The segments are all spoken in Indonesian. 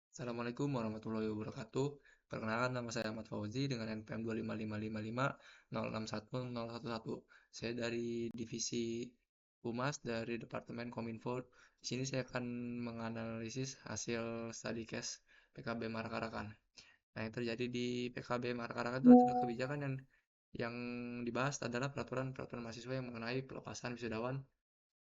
Assalamualaikum warahmatullahi wabarakatuh. Perkenalkan nama saya Ahmad Fauzi dengan NPM 25555 Saya dari divisi Humas dari Departemen Kominfo. Di sini saya akan menganalisis hasil study case PKB Markarakan. Nah, yang terjadi di PKB Markarakan itu adalah kebijakan yang dibahas adalah peraturan-peraturan mahasiswa yang mengenai pelepasan wisudawan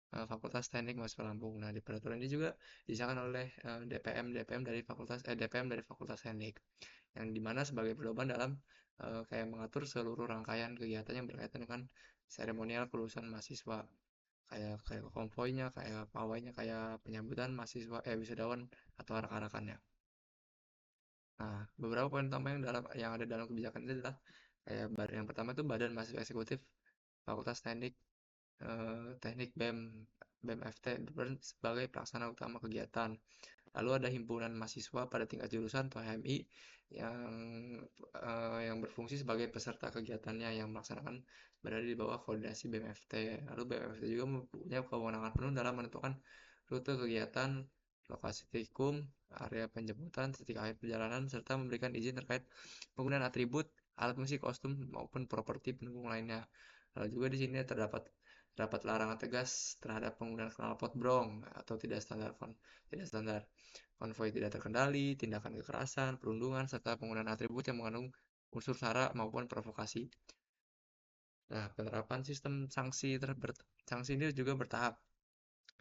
Fakultas Teknik Mahasiswa Lampung. Nah, di peraturan ini juga disahkan oleh DPM dari Fakultas Teknik, yang dimana sebagai pedoman dalam kayak mengatur seluruh rangkaian kegiatan yang berkaitan dengan seremonial kelulusan mahasiswa, kayak konvoynya, kayak pawainya, kayak penyambutan mahasiswa wisudawan atau arak-arakannya. Nah, beberapa poin utama yang ada dalam kebijakan ini adalah kayak yang pertama itu Badan Mahasiswa Eksekutif Fakultas Teknik Teknik BEM FT sebagai pelaksana utama kegiatan. Lalu ada himpunan mahasiswa pada tingkat jurusan atau HMI yang yang berfungsi sebagai peserta kegiatannya yang melaksanakan berada di bawah koordinasi BEM FT. Lalu BEM FT juga mempunyai kewenangan penuh dalam menentukan rute kegiatan, lokasi tikum, area penjemputan, titik akhir perjalanan, serta memberikan izin terkait penggunaan atribut, alat musik, kostum, maupun properti pendukung lainnya. Lalu juga di sini terdapat larangan tegas terhadap penggunaan knalpot brong atau tidak standar, konvoi tidak terkendali, tindakan kekerasan, perundungan, serta penggunaan atribut yang mengandung unsur sara maupun provokasi. Nah, penerapan sistem sanksi ini juga bertahap,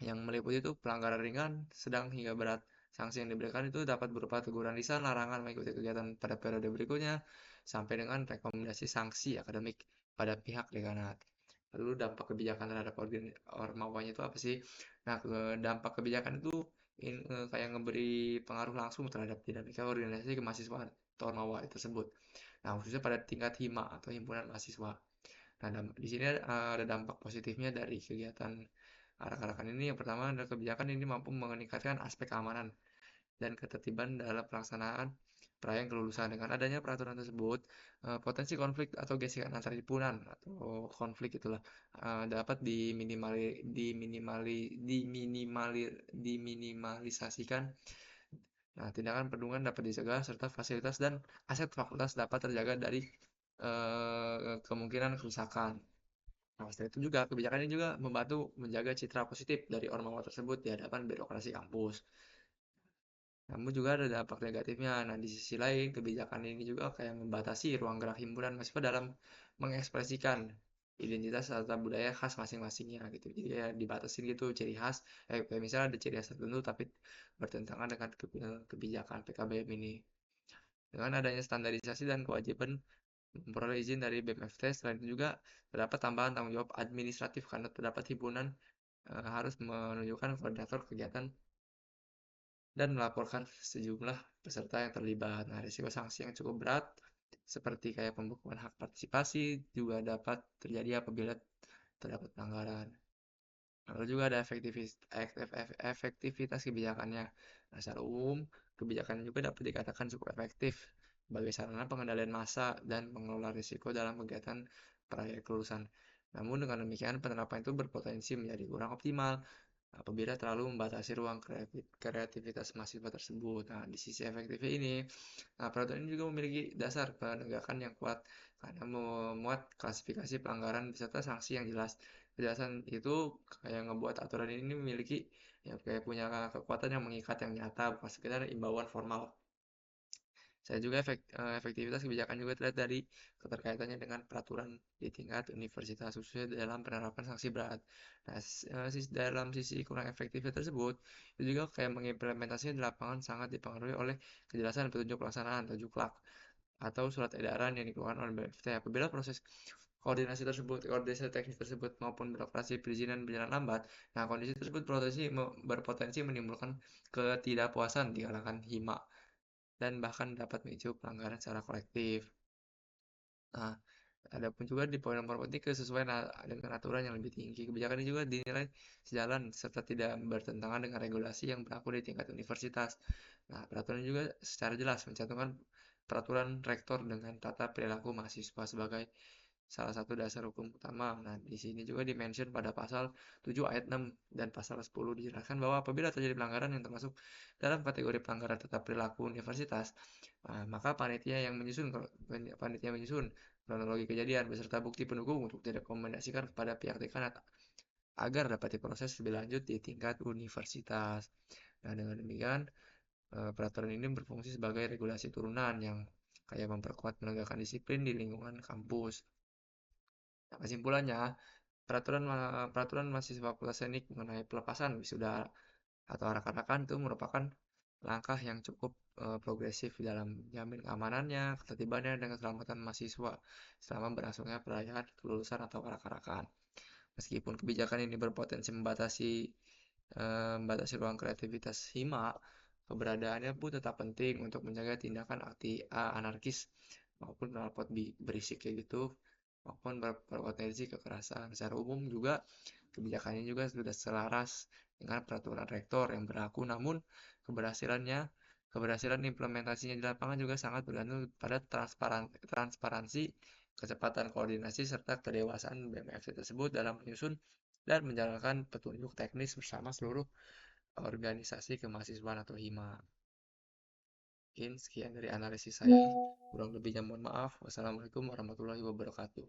yang meliputi itu pelanggaran ringan, sedang hingga berat. Sanksi yang diberikan itu dapat berupa teguran lisan, larangan mengikuti kegiatan pada periode berikutnya, sampai dengan rekomendasi sanksi akademik pada pihak dekanat. Lalu dampak kebijakan terhadap ormawanya itu apa sih? Nah, dampak kebijakan itu kayak memberi pengaruh langsung terhadap dinamika organisasi kemahasiswaan atau ormawa tersebut. Nah, khususnya pada tingkat hima atau himpunan mahasiswa. Nah, di sini ada dampak positifnya dari kegiatan arak-arakan ini. Yang pertama adalah kebijakan ini mampu meningkatkan aspek keamanan dan ketertiban dalam pelaksanaan perayaan kelulusan. Dengan adanya peraturan tersebut, potensi konflik atau gesekan antar himpunan atau konflik itulah dapat diminimalisasikan. Nah, tindakan perundungan dapat dicegah serta fasilitas dan aset fakultas dapat terjaga dari kemungkinan kerusakan. Nah, selain itu juga kebijakan ini juga membantu menjaga citra positif dari ormawa tersebut di hadapan birokrasi kampus. Namun juga ada dampak negatifnya. Nah, di sisi lain, kebijakan ini juga kayak membatasi ruang gerak himpunan mahasiswa dalam mengekspresikan identitas serta budaya khas masing-masingnya gitu. Jadi ya dibatasin gitu ciri khas. Kayak misalnya ada ciri khas tertentu tapi bertentangan dengan kebijakan PKBM ini. Dengan adanya standarisasi dan kewajiban memperoleh izin dari BMFT, selain itu juga terdapat tambahan tanggung jawab administratif karena terdapat himpunan harus menunjukkan koordinator kegiatan dan melaporkan sejumlah peserta yang terlibat. Nah, risiko sanksi yang cukup berat seperti kayak pembekuan hak partisipasi juga dapat terjadi apabila terdapat pelanggaran. Lalu juga ada efektivitas kebijakannya. Nah, secara umum, kebijakan juga dapat dikatakan cukup efektif sebagai sarana pengendalian massa dan mengelola risiko dalam kegiatan perayaan kelulusan. Namun dengan demikian, penerapan itu berpotensi menjadi kurang optimal apabila terlalu membatasi ruang kreativitas mahasiswa tersebut. Nah, di sisi efektifnya ini, nah, peraturan ini juga memiliki dasar penegakan yang kuat karena memuat klasifikasi pelanggaran beserta sanksi yang jelas. Kejelasan itu kayak ngebuat aturan ini memiliki ya kayak punya kekuatan yang mengikat yang nyata, bukan sekedar imbauan formal. Saya juga efektivitas kebijakan juga terlihat dari keterkaitannya dengan peraturan di tingkat universitas khususnya dalam penerapan sanksi berat. Nah, dalam sisi kurang efektifnya tersebut, itu juga kayak mengimplementasinya di lapangan sangat dipengaruhi oleh kejelasan petunjuk pelaksanaan atau juklak atau surat edaran yang dikeluarkan oleh BPT. Apabila proses koordinasi teknis tersebut maupun birokrasi perizinan berjalan lambat, nah kondisi tersebut berpotensi menimbulkan ketidakpuasan di kalangan hima dan bahkan dapat memicu pelanggaran secara kolektif. Nah, ada pun juga di poin nomor penting kesesuaian dengan aturan yang lebih tinggi. Kebijakan ini juga dinilai sejalan serta tidak bertentangan dengan regulasi yang berlaku di tingkat universitas. Nah, peraturan juga secara jelas mencantumkan peraturan rektor dengan tata perilaku mahasiswa sebagai salah satu dasar hukum utama. Nah, di sini juga dimention pada pasal 7 ayat 6 dan pasal 10 dijelaskan bahwa apabila terjadi pelanggaran yang termasuk dalam kategori pelanggaran tata perilaku universitas, maka panitia menyusun kronologi kejadian beserta bukti pendukung untuk direkomendasikan kepada pihak dekan agar dapat diproses lebih lanjut di tingkat universitas. Nah, dengan demikian, peraturan ini berfungsi sebagai regulasi turunan yang kayak memperkuat penegakan disiplin di lingkungan kampus. Nah, kesimpulannya, peraturan mahasiswa Fakultas Teknik mengenai pelepasan wisuda atau arak-arakan itu merupakan langkah yang cukup progresif dalam menjamin keamanannya, ketertibannya, dan keselamatan mahasiswa selama berlangsungnya perayaan kelulusan atau arak-arakan. Meskipun kebijakan ini berpotensi membatasi ruang kreativitas hima, keberadaannya pun tetap penting untuk menjaga tindakan anarkis maupun knalpot berisik kayak gitu, maupun berpotensi kekerasan. Secara umum juga kebijakannya juga sudah selaras dengan peraturan rektor yang berlaku, namun keberhasilannya keberhasilan implementasinya di lapangan juga sangat bergantung pada transparansi, kecepatan koordinasi, serta kedewasaan BMFC tersebut dalam menyusun dan menjalankan petunjuk teknis bersama seluruh organisasi kemahasiswaan atau HIMA. Mungkin sekian dari analisis saya. Kurang lebihnya mohon maaf. Wassalamualaikum warahmatullahi wabarakatuh.